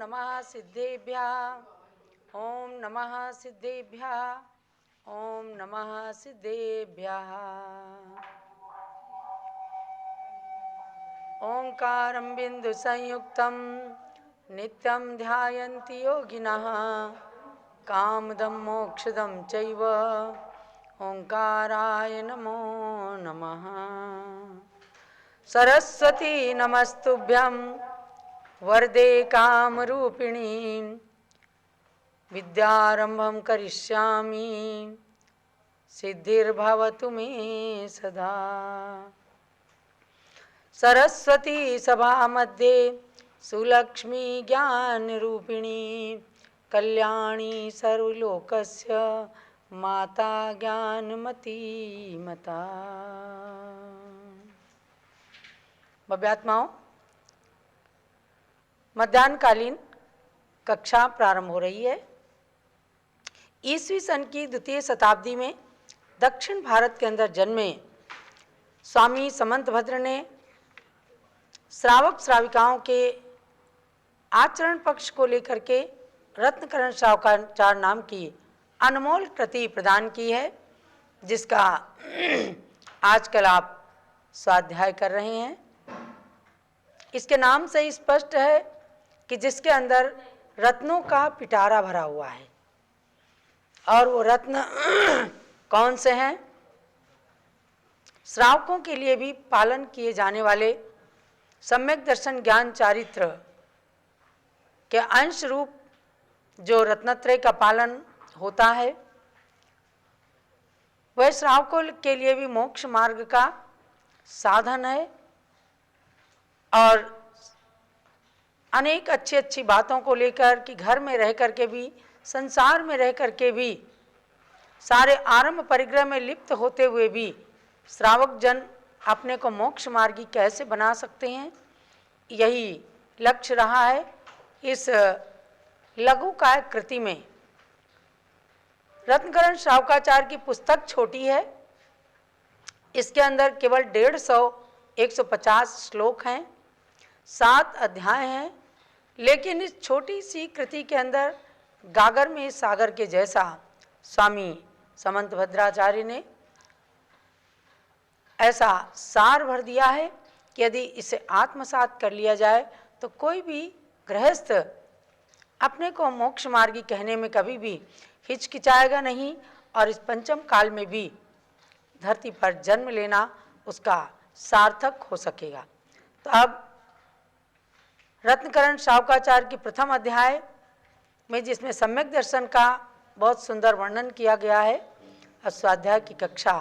नमः सिद्धेभ्यः, ओम नमः सिद्धेभ्यः, ओम नमः सिद्धेभ्यः। ओंकारं बिंदु संयुक्तं नित्यं ध्यायन्ति योगिनः, कामदं मोक्षदं चैव ओंकाराय नमो नमः। सरस्वती नमस्तुभ्यं वरदे कामरूपिणी, विद्यारंभं करिष्यामि सिद्धिर्भवतु मे सदा। सरस्वती सभा मध्ये सुलक्ष्मी ज्ञानरूपिणी, कल्याणी सर्वलोकस्य माता ज्ञानमती मता। भव्यात्माओं, मध्याह्नकालीन कक्षा प्रारंभ हो रही है। ईसवी सन की द्वितीय शताब्दी में दक्षिण भारत के अंदर जन्मे स्वामी समंतभद्र ने श्रावक श्राविकाओं के आचरण पक्ष को लेकर के रत्नकरण श्रावकाचार नाम की अनमोल कृति प्रदान की है, जिसका आजकल आप स्वाध्याय कर रहे हैं। इसके नाम से ही स्पष्ट है कि जिसके अंदर रत्नों का पिटारा भरा हुआ है। और वो रत्न कौन से हैं? श्रावकों के लिए भी पालन किए जाने वाले सम्यक दर्शन ज्ञान चारित्र के अंश रूप जो रत्नत्रय का पालन होता है, वह श्रावकों के लिए भी मोक्ष मार्ग का साधन है। और अनेक अच्छी अच्छी बातों को लेकर कि घर में रह करके भी, संसार में रह करके भी, सारे आरंभ परिग्रह में लिप्त होते हुए भी श्रावक जन अपने को मोक्ष मार्गी कैसे बना सकते हैं, यही लक्ष्य रहा है। इस लघु काय कृति में रत्नकरण श्रावकाचार की पुस्तक छोटी है, इसके अंदर केवल 150 श्लोक हैं, 7 अध्याय हैं। लेकिन इस छोटी सी कृति के अंदर गागर में सागर के जैसा स्वामी समंतभद्राचार्य ने ऐसा सार भर दिया है कि यदि इसे आत्मसात कर लिया जाए तो कोई भी गृहस्थ अपने को मोक्ष मार्गी कहने में कभी भी हिचकिचाएगा नहीं, और इस पंचम काल में भी धरती पर जन्म लेना उसका सार्थक हो सकेगा। तो अब रत्नकरण श्रावकाचार की प्रथम अध्याय में, जिसमें सम्यक दर्शन का बहुत सुंदर वर्णन किया गया है, स्वाध्याय की कक्षा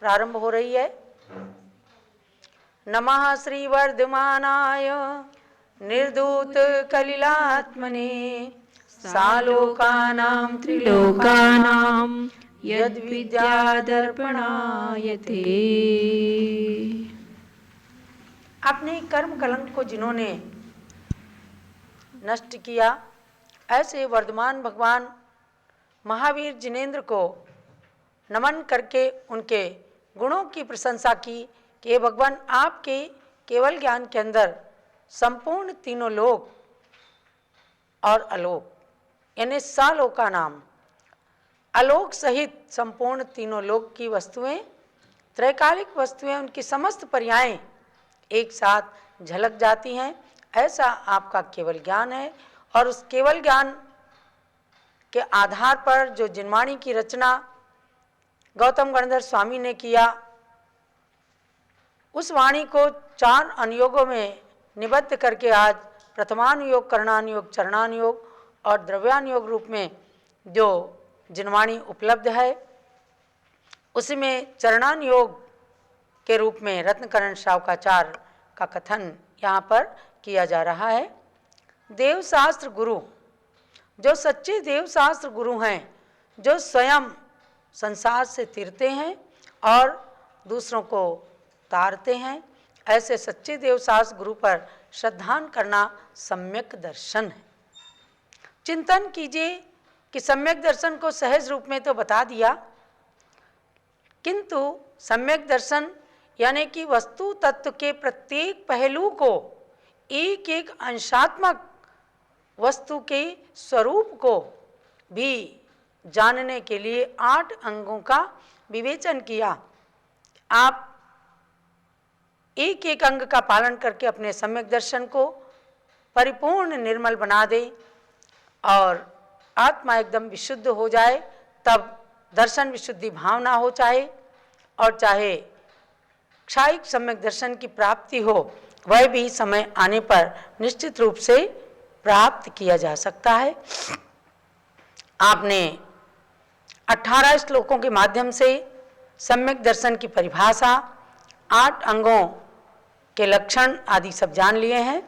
प्रारंभ हो रही है। नमः श्री वर्धमानाय निर्धूत कलिलात्मने, सालोकानां त्रिलोकानां यद्विद्यादर्पणायते। अपने कर्म कलंक को जिन्होंने नष्ट किया, ऐसे वर्धमान भगवान महावीर जिनेंद्र को नमन करके उनके गुणों की प्रशंसा की कि हे भगवान, आपके केवल ज्ञान के अंदर संपूर्ण तीनों लोक और अलोक, यानी सालोका नाम, अलोक सहित संपूर्ण तीनों लोक की वस्तुएं, त्रैकालिक वस्तुएं, उनकी समस्त पर्यायें एक साथ झलक जाती हैं। ऐसा आपका केवल ज्ञान है। और उस केवल ज्ञान के आधार पर जो जिनवाणी की रचना गौतम गणधर स्वामी ने किया, उस वाणी को 4 अनुयोगों में निबद्ध करके आज प्रथमानुयोग, करणानुयोग, चरणानुयोग और द्रव्यानुयोग रूप में जो जिनवाणी उपलब्ध है, उसमें चरणानुयोग के रूप में रत्नकरण श्रावकाचार का कथन यहाँ पर किया जा रहा है। देवशास्त्र गुरु, जो सच्चे देवशास्त्र गुरु हैं, जो स्वयं संसार से तिरते हैं और दूसरों को तारते हैं, ऐसे सच्चे देवशास्त्र गुरु पर श्रद्धान करना सम्यक दर्शन है। चिंतन कीजिए कि सम्यक दर्शन को सहज रूप में तो बता दिया, किंतु सम्यक दर्शन यानी कि वस्तु तत्व के प्रत्येक पहलू को एक एक अंशात्मक वस्तु के स्वरूप को भी जानने के लिए 8 अंगों का विवेचन किया। आप एक एक अंग का पालन करके अपने सम्यक दर्शन को परिपूर्ण निर्मल बना दें और आत्मा एकदम विशुद्ध हो जाए, तब दर्शन विशुद्धि भावना हो चाहे क्षायिक सम्यक दर्शन की प्राप्ति हो, वह भी समय आने पर निश्चित रूप से प्राप्त किया जा सकता है। आपने 18 श्लोकों के माध्यम से सम्यक दर्शन की परिभाषा, 8 अंगों के लक्षण आदि सब जान लिए हैं।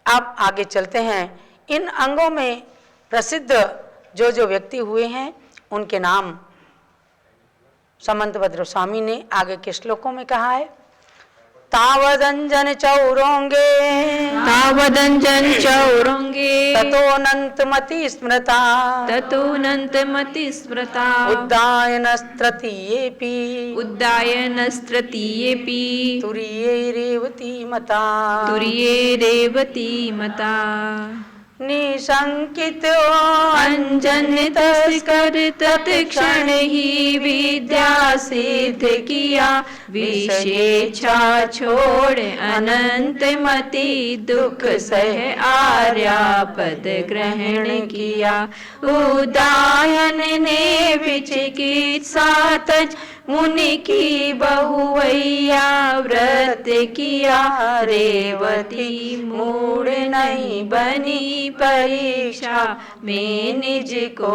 अब आगे चलते हैं। इन अंगों में प्रसिद्ध जो व्यक्ति हुए हैं उनके नाम समंतभद्र स्वामी ने आगे के श्लोकों में कहा है। तावदंजन चौरोंगे ततोऽनन्तमति स्मृता उद्दायनस्त्रतीयेऽपि तुर्ये रेवती मता निशंकित अंजन तस्कर तत्क्षण ही विद्या सिद्ध किया, विशेषा छोड़ अनंत मति दुख सह आर्यापद ग्रहण किया। उदायन ने विचिकित्सा तज मुनि की बहुवैया व्रत किया, रेवती मूड नहीं बनी परीक्षा में निज को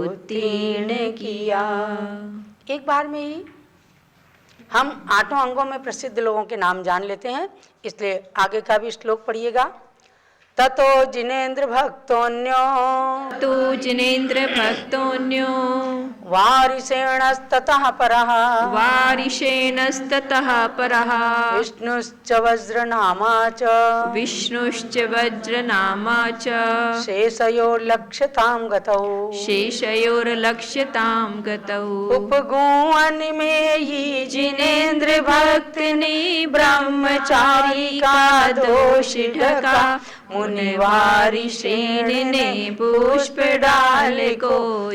उत्तीर्ण किया। एक बार में ही हम 8 अंगों में प्रसिद्ध लोगों के नाम जान लेते हैं, इसलिए आगे का भी श्लोक पढ़िएगा। ततो जिनेन्द्र भक्तोन्यो वारिषेणस्ततः परः विष्णुश्च वज्रनामा च शेषयोर्लक्ष्यतां गतौ उपगुण में ही जिनेन्द्र भक्त ने ब्रह्मचारी का दोष ढका, मुनिवारिषेण ने पुष्प डाल को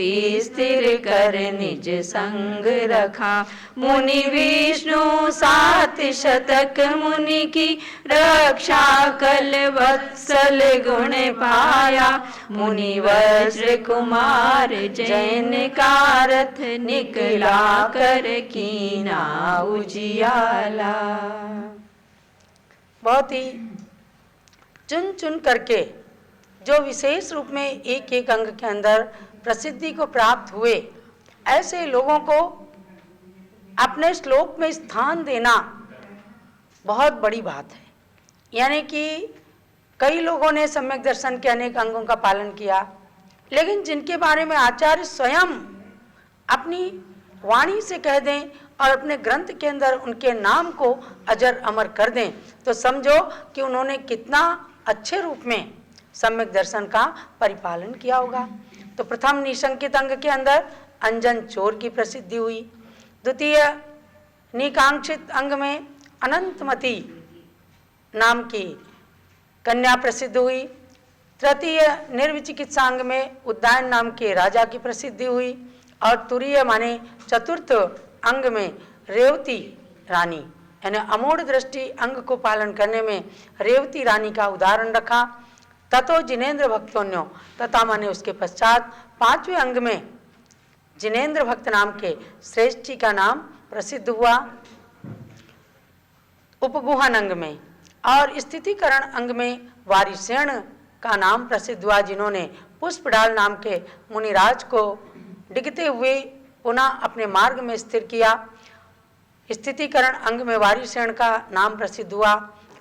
स्थिर कर निज संग रखा। मुनि विष्णु 7 शतक मुनि की रक्षा कल वत्सल गुण पाया, मुनि वज्र कुमार जैन का रथ निकला कर कीना उजियाला। बहुत ही चुन चुन करके जो विशेष रूप में एक एक अंग के अंदर प्रसिद्धि को प्राप्त हुए, ऐसे लोगों को अपने श्लोक में स्थान देना बहुत बड़ी बात है। यानी कि कई लोगों ने सम्यक दर्शन के अनेक अंगों का पालन किया, लेकिन जिनके बारे में आचार्य स्वयं अपनी वाणी से कह दें और अपने ग्रंथ के अंदर उनके नाम को अजर अमर कर दें, तो समझो कि उन्होंने कितना अच्छे रूप में सम्यक दर्शन का परिपालन किया होगा। तो प्रथम निशंकित अंग के अंदर अंजन चोर की प्रसिद्धि हुई। द्वितीय निकांक्षित अंग में अनंतमती नाम की कन्या प्रसिद्ध हुई। तृतीय निर्विचिकित्सा अंग में उद्दायन नाम के राजा की प्रसिद्धि हुई। और तुरीय माने चतुर्थ अंग में रेवती रानी, यानी अमोढ़ दृष्टि अंग को पालन करने में रेवती रानी का उदाहरण रखा। ततो जिनेन्द्र भक्तोन्यो, तथा माने उसके पश्चात 5वें अंग में जिनेन्द्र भक्त नाम के श्रेष्ठ जी का नाम प्रसिद्ध हुआ। उपगुहन अंग में और स्थितिकरण अंग में वारिसेण का नाम प्रसिद्ध हुआ, जिन्होंने पुष्पडाल नाम के मुनिराज को डिगते हुए पुनः अपने मार्ग में स्थिर किया। स्थितिकरण अंग में वारिसेण का नाम प्रसिद्ध हुआ।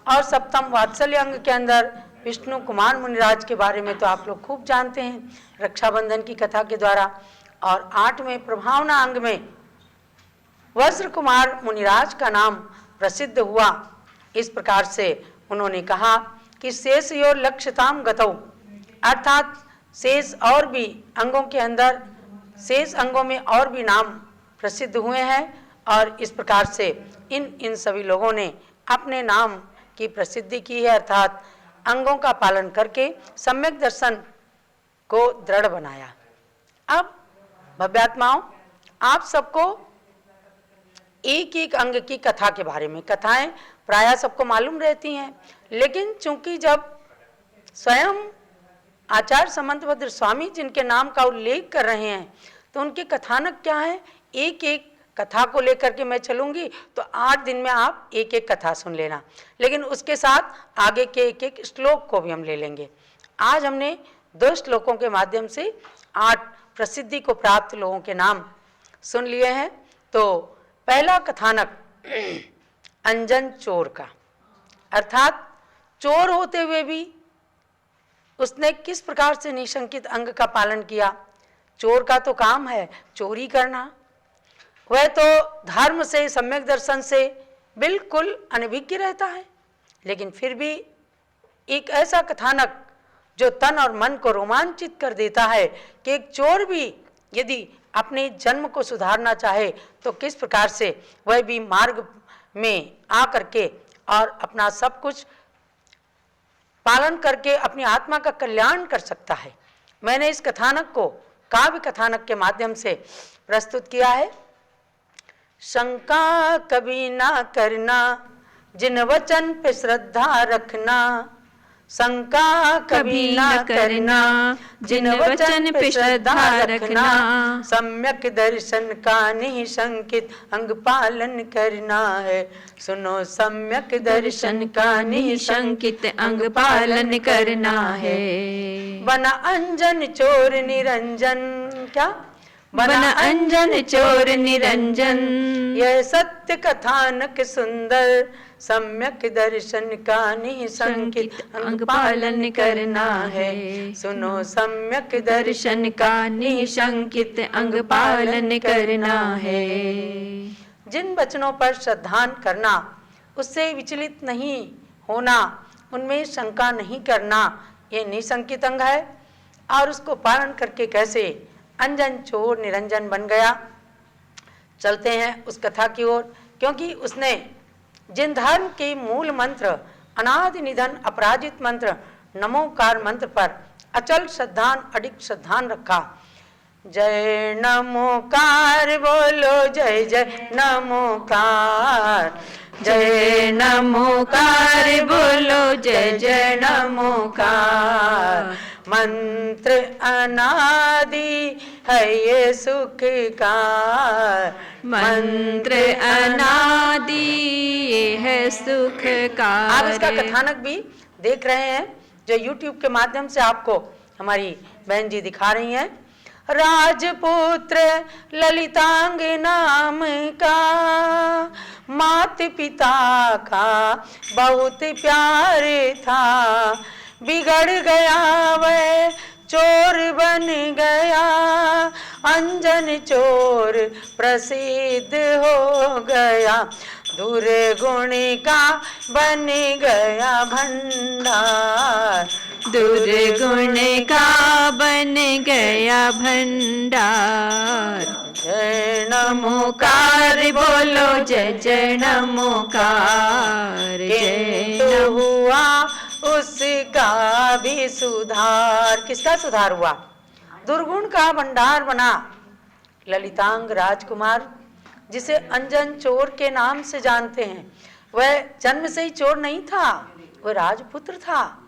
और सप्तम वात्सल्य अंग के अंदर विष्णु कुमार मुनिराज के बारे में तो आप लोग खूब जानते हैं रक्षाबंधन की कथा के द्वारा। और 8वें प्रभावना अंग में वज्र कुमार मुनिराज का नाम प्रसिद्ध हुआ। इस प्रकार से उन्होंने कहा कि शेषयोर लक्ष्यताम गतौ, अर्थात शेष और भी अंगों के अंदर, शेष अंगों में और भी नाम प्रसिद्ध हुए हैं। और इस प्रकार से इन सभी लोगों ने अपने नाम की प्रसिद्धि की है, अर्थात अंगों का पालन करके सम्यक दर्शन को दृढ़ बनाया। अब भव्यात्माओं, आप सबको एक एक अंग की कथा के बारे में, कथाएं प्रायः सबको मालूम रहती हैं, लेकिन चूंकि जब स्वयं आचार्य समंतभद्र स्वामी जिनके नाम का उल्लेख कर रहे हैं तो उनके कथानक क्या है, एक एक कथा को लेकर के मैं चलूंगी तो 8 दिन में आप एक एक कथा सुन लेना, लेकिन उसके साथ आगे के एक एक श्लोक को भी हम ले लेंगे। आज हमने 2 श्लोकों के माध्यम से 8 प्रसिद्धि को प्राप्त लोगों के नाम सुन लिए हैं। तो पहला कथानक अंजन चोर का, अर्थात चोर होते हुए भी उसने किस प्रकार से निशंकित अंग का पालन किया। चोर का तो काम है चोरी करना, वह तो धर्म से, सम्यक दर्शन से बिल्कुल अनभिज्ञ रहता है, लेकिन फिर भी एक ऐसा कथानक जो तन और मन को रोमांचित कर देता है कि एक चोर भी यदि अपने जन्म को सुधारना चाहे तो किस प्रकार से वह भी मार्ग में आकर के और अपना सब कुछ पालन करके अपनी आत्मा का कल्याण कर सकता है। मैंने इस कथानक को काव्य कथानक के माध्यम से प्रस्तुत किया है। शंका कभी ना करना, जिन वचन पे श्रद्धा रखना। शंका कभी ना करना, जिन वचन पे श्रद्धा रखना। सम्यक दर्शन का निशंकित अंग पालन करना है। सुनो, सम्यक दर्शन का निशंकित अंग पालन करना है। बना अंजन चोर निरंजन, क्या बना अंजन चोर निरंजन। यह सत्य कथानक सुंदर, सम्यक दर्शन का निशंकित अंग पालन करना है। सुनो, सम्यक दर्शन का निशंकित अंग पालन करना है। जिन वचनों पर श्रद्धान करना, उससे विचलित नहीं होना, उनमें शंका नहीं करना, ये निशंकित अंग है। और उसको पालन करके कैसे अंजन चोर निरंजन बन गया। चलते हैं उस कथा की ओर, क्योंकि उसने जिन धर्म के मूल मंत्र अनादि निधन अपराजित मंत्र नमोकार मंत्र पर अचल श्रद्धान अडिग श्रद्धान रखा। जय नमोकार बोलो, जय जय नमोकार, जय नमोकार बोलो, जय जय नमोकार। मंत्र अनादि है ये सुख का, मंत्र अनादि ये है सुख का। आप इसका कथानक भी देख रहे हैं जो YouTube के माध्यम से आपको हमारी बहन जी दिखा रही हैं। राजपुत्र ललितांग नाम का, माता पिता का बहुत प्यार था। बिगड़ गया वह चोर बन गया, अंजन चोर प्रसिद्ध हो गया। दुर्गुण का बन गया भंडार, दुर्गुण का बन गया भंडार। जय नमोकार बोलो, जय जय नमोकार। जय तो हुआ उसका भी सुधार। किसका सुधार हुआ? दुर्गुण का भंडार बना। ललितांग राजकुमार, जिसे अंजन चोर के नाम से जानते हैं, वह जन्म से ही चोर नहीं था, वह राजपुत्र था,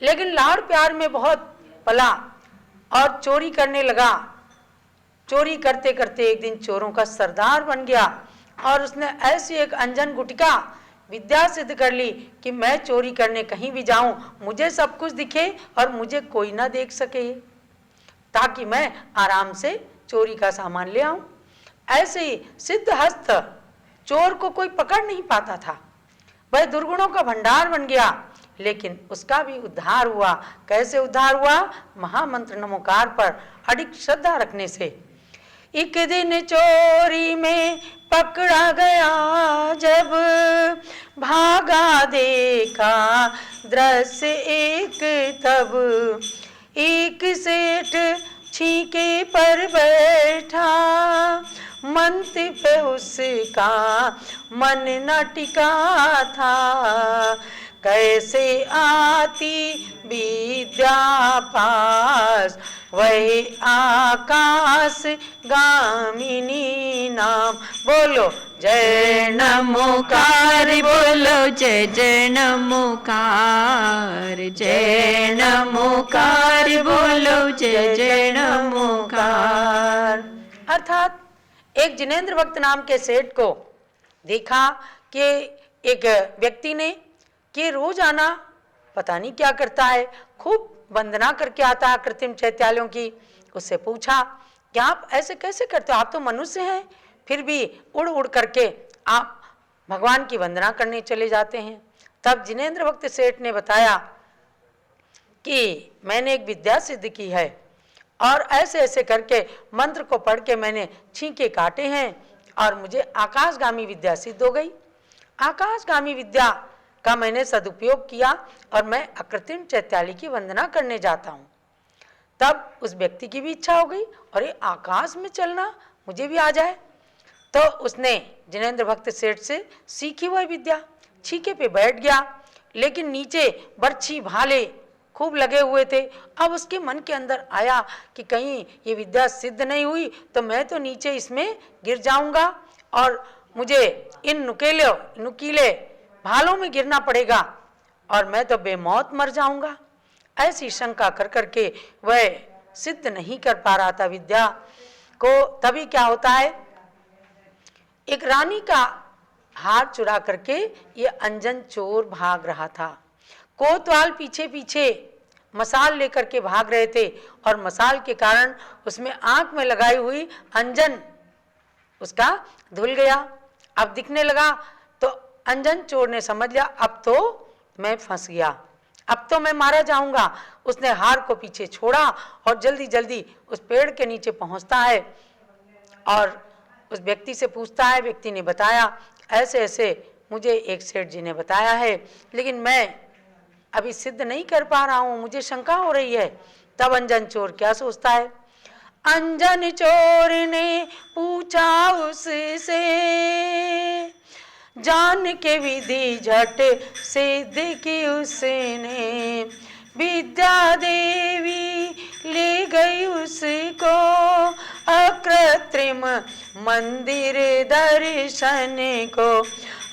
लेकिन लाड़ प्यार में बहुत पला और चोरी करने लगा। चोरी करते करते एक दिन चोरों का सरदार बन गया और उसने ऐसी एक अंजन गुटिका विद्या सिद्ध कर ली कि मैं चोरी करने कहीं भी जाऊं मुझे सब कुछ दिखे और मुझे कोई ना देख सके, ताकि मैं आराम से चोरी का सामान ले आऊं। ऐसे ही सिद्ध हस्त चोर को कोई पकड़ नहीं पाता था। वह दुर्गुणों का भंडार बन गया, लेकिन उसका भी उद्धार हुआ। कैसे उद्धार हुआ? महामंत्र नमोकार पर अडिग श्रद्धा रखने से। एक दिन चोरी में पकड़ा गया जब, भागा देखा दृश्य एक तब। एक सेठ छीके पर बैठा, मंत्र पे उसका मन न टिका था। कैसे आती विद्या पास, वही आकाश गामिनी नाम। बोलो जय नमोकार, बोलो जय जय नमोकार, जय नमोकार, बोलो जय जय नमोकार। अर्थात एक जिनेंद्र भक्त नाम के सेठ को देखा कि एक व्यक्ति ने कि रोजाना पता नहीं क्या करता है, खूब वंदना करके आता है कृत्रिम चैत्यालयों की। उससे पूछा कि आप ऐसे कैसे करते हो, आप तो मनुष्य हैं, फिर भी उड़ उड़ करके आप भगवान की वंदना करने चले जाते हैं। तब जिनेंद्र भक्त सेठ ने बताया कि मैंने एक विद्या सिद्ध की है और ऐसे ऐसे करके मंत्र को पढ़ के मैंने छींके काटे हैं और मुझे आकाशगामी विद्या सिद्ध हो गई। आकाशगामी विद्या का मैंने सदुपयोग किया और मैं अकृत्रिम चैत्याली की वंदना करने जाता हूँ। तब उस व्यक्ति की भी इच्छा हो गई और ये आकाश में चलना मुझे भी आ जाए। तो उसने जिनेंद्र भक्त सेठ से सीखी वह विद्या, छीके पे बैठ गया, लेकिन नीचे बर्छी भाले खूब लगे हुए थे। अब उसके मन के अंदर आया कि कहीं ये विद्या सिद्ध नहीं हुई तो मैं तो नीचे इसमें गिर जाऊंगा और मुझे इन नुकीले भालों में गिरना पड़ेगा और मैं तो बेमौत मर जाऊंगा। ऐसी शंका कर करके वह सिद्ध नहीं कर पा रहा था विद्या को। तभी क्या होता है, एक रानी का हार चुरा करके ये अंजन चोर भाग रहा था। कोतवाल पीछे पीछे मसाल लेकर के भाग रहे थे और मसाल के कारण उसमें आंख में लगाई हुई अंजन उसका धुल गया। अब दिखने लगा तो अंजन चोर ने समझ लिया अब तो मैं फंस गया, अब तो मैं मारा जाऊंगा। उसने हार को पीछे छोड़ा और जल्दी जल्दी उस पेड़ के नीचे पहुंचता है और उस व्यक्ति से पूछता है। व्यक्ति ने बताया ऐसे ऐसे मुझे एक सेठ जी ने बताया है, लेकिन मैं अभी सिद्ध नहीं कर पा रहा हूं, मुझे शंका हो रही है। तब अंजन चोर क्या सोचता है, अंजन चोर ने पूछा उससे जान के विधि झट सिद्ध की उसने। विद्या देवी ले गई उसको अकृत्रिम मंदिर दर्शन को।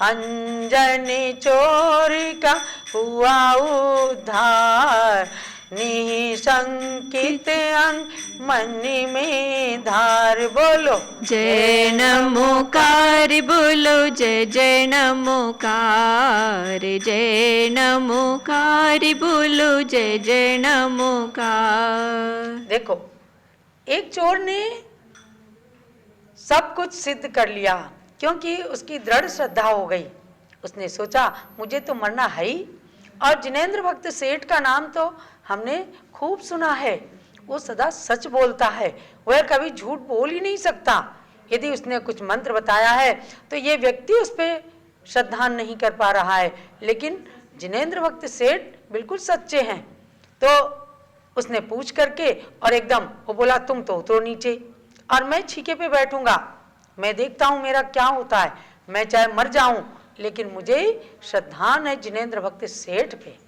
अंजन चोर का हुआ उद्धार, निशंकित अंग मन में धार। बोलो जय नमोकार, बोलो जय जय नमोकार, जय नमोकार, बोलो जय जय नमोकार। देखो एक चोर ने सब कुछ सिद्ध कर लिया क्योंकि उसकी दृढ़ श्रद्धा हो गई। उसने सोचा मुझे तो मरना है ही। और जिनेंद्र भक्त सेठ का नाम तो हमने खूब सुना है, वो सदा सच बोलता है, वह कभी झूठ बोल ही नहीं सकता। यदि उसने कुछ मंत्र बताया है तो ये व्यक्ति उस पर श्रद्धा नहीं कर पा रहा है, लेकिन जिनेंद्र भक्त सेठ बिल्कुल सच्चे हैं। तो उसने पूछ करके और एकदम वो बोला तुम तो उतरो नीचे और मैं छीके पे बैठूंगा, मैं देखता हूं मेरा क्या होता है, मैं चाहे मर जाऊं लेकिन मुझे श्रद्धा है जिनेंद्र भक्त सेठ पे।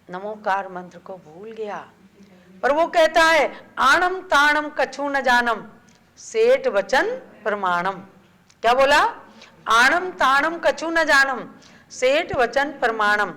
नमोकार मंत्र को भूल गया, पर वो कहता है आणम ताणम कछु न जानम सेठ वचन प्रमाणम। क्या बोला, आणम ताणम कछु न जानम सेठ वचन प्रमाणम।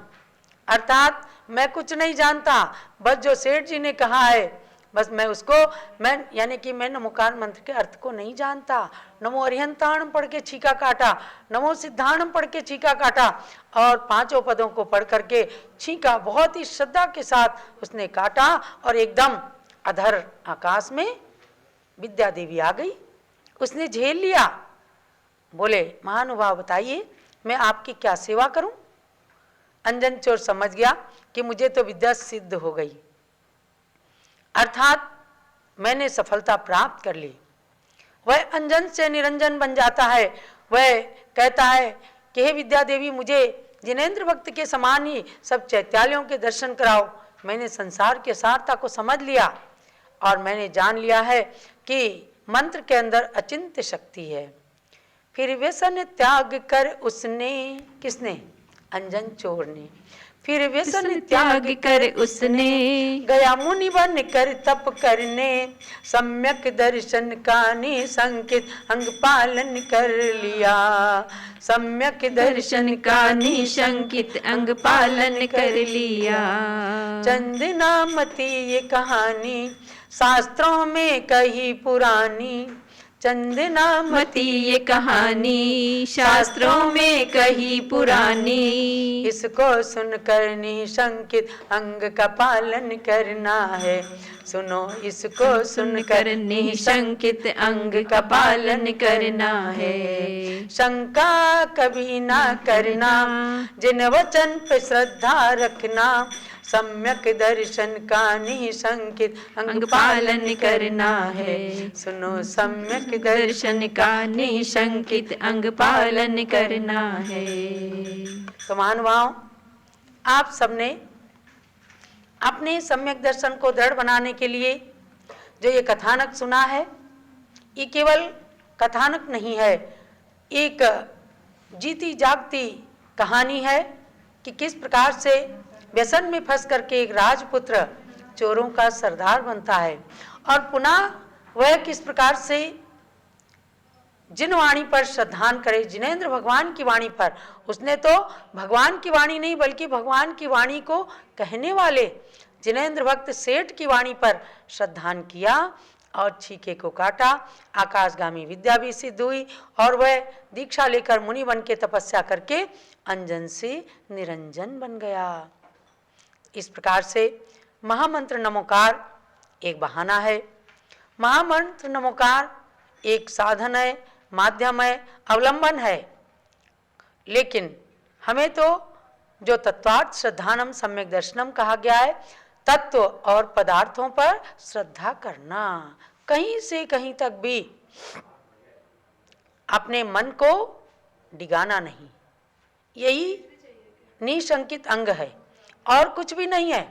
अर्थात मैं कुछ नहीं जानता, बस जो सेठ जी ने कहा है बस मैं यानी कि मैं नमोकार मंत्र के अर्थ को नहीं जानता। नमो अरिहंताणम पढ़ के छीका काटा, नमो सिद्धाणम पढ़ के छीका काटा और पांचों पदों को पढ़ करके छीका बहुत ही श्रद्धा के साथ उसने काटा और एकदम अधर आकाश में विद्या देवी आ गई, उसने झेल लिया। बोले महानुभाव बताइए मैं आपकी क्या सेवा करूं। अंजन चोर समझ गया कि मुझे तो विद्या सिद्ध हो गई, अर्थात मैंने सफलता प्राप्त कर ली। वह अंजन से निरंजन बन जाता है। वह कहता है कि हे विद्या देवी मुझे जिनेंद्र भक्त के समान ही सब चैत्यालयों के दर्शन कराओ। मैंने संसार के सारता को समझ लिया और मैंने जान लिया है कि मंत्र के अंदर अचिंत्य शक्ति है। फिर व्यसन त्याग कर उसने, किसने, अंजन चोर ने। फिर व्यसन सन त्याग कर उसने गया मुनि बन कर तप करने, सम्यक दर्शन का निसंकित अंग पालन कर लिया। सम्यक दर्शन का निशंकित अंग पालन कर लिया। चंदनामती ये कहानी शास्त्रों में कही पुरानी। चंदनामती मती ये कहानी शास्त्रों में कही पुरानी। इसको सुनकर निशंकित अंग का पालन करना है। सुनो इसको सुनकर निशंकित अंग का पालन करना है। शंका कभी ना करना, जिन वचन पे श्रद्धा रखना। सम्यक दर्शन का निशंकित अंग पालन करना है। सुनो सम्यक दर्शन का निशंकित अंग पालन करना है। तो महानुभाव, आप सबने अपने सम्यक दर्शन को दृढ़ बनाने के लिए जो ये कथानक सुना है, ये केवल कथानक नहीं है, एक जीती जागती कहानी है कि किस प्रकार से व्यसन में फंस करके एक राजपुत्र चोरों का सरदार बनता है और पुनः वह किस प्रकार से जिन वाणी पर श्रद्धान करे, जिनेंद्र भगवान की वाणी पर, उसने तो भगवान की वाणी नहीं बल्कि भगवान की वाणी को कहने वाले जिनेंद्र भक्त सेठ की वाणी पर श्रद्धान किया और छीके को काटा। आकाशगामी विद्या भी सिद्ध हुई और वह दीक्षा लेकर मुनि बन के तपस्या करके अंजन से निरंजन बन गया। इस प्रकार से महामंत्र नमोकार एक बहाना है, महामंत्र नमोकार एक साधन है, माध्यम है, अवलंबन है। लेकिन हमें तो जो तत्वार्थ श्रद्धानम सम्यक दर्शनम कहा गया है, तत्व और पदार्थों पर श्रद्धा करना, कहीं से कहीं तक भी अपने मन को डिगाना नहीं, यही निशंकित अंग है और कुछ भी नहीं है।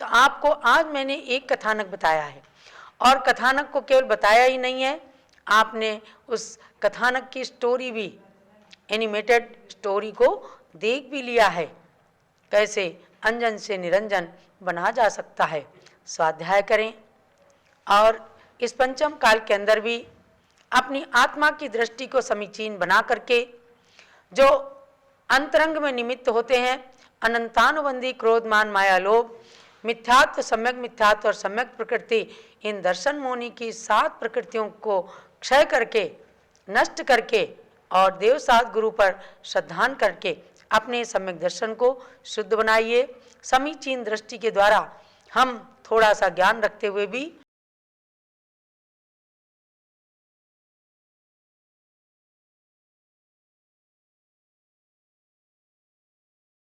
तो आपको आज मैंने एक कथानक बताया है और कथानक को केवल बताया ही नहीं है, आपने उस कथानक की स्टोरी भी, एनिमेटेड स्टोरी को देख भी लिया है, कैसे अंजन से निरंजन बना जा सकता है। स्वाध्याय करें और इस पंचम काल के अंदर भी अपनी आत्मा की दृष्टि को समीचीन बना करके जो अंतरंग में निमित्त होते हैं, अनंतानुबंधी क्रोध मान माया लोभ, मिथ्यात्व सम्यक मिथ्यात्व और सम्यक प्रकृति, इन दर्शन मोनि की 7 प्रकृतियों को क्षय करके, नष्ट करके और देवसात गुरु पर श्रद्धान करके अपने सम्यक दर्शन को शुद्ध बनाइए। समीचीन दृष्टि के द्वारा हम थोड़ा सा ज्ञान रखते हुए भी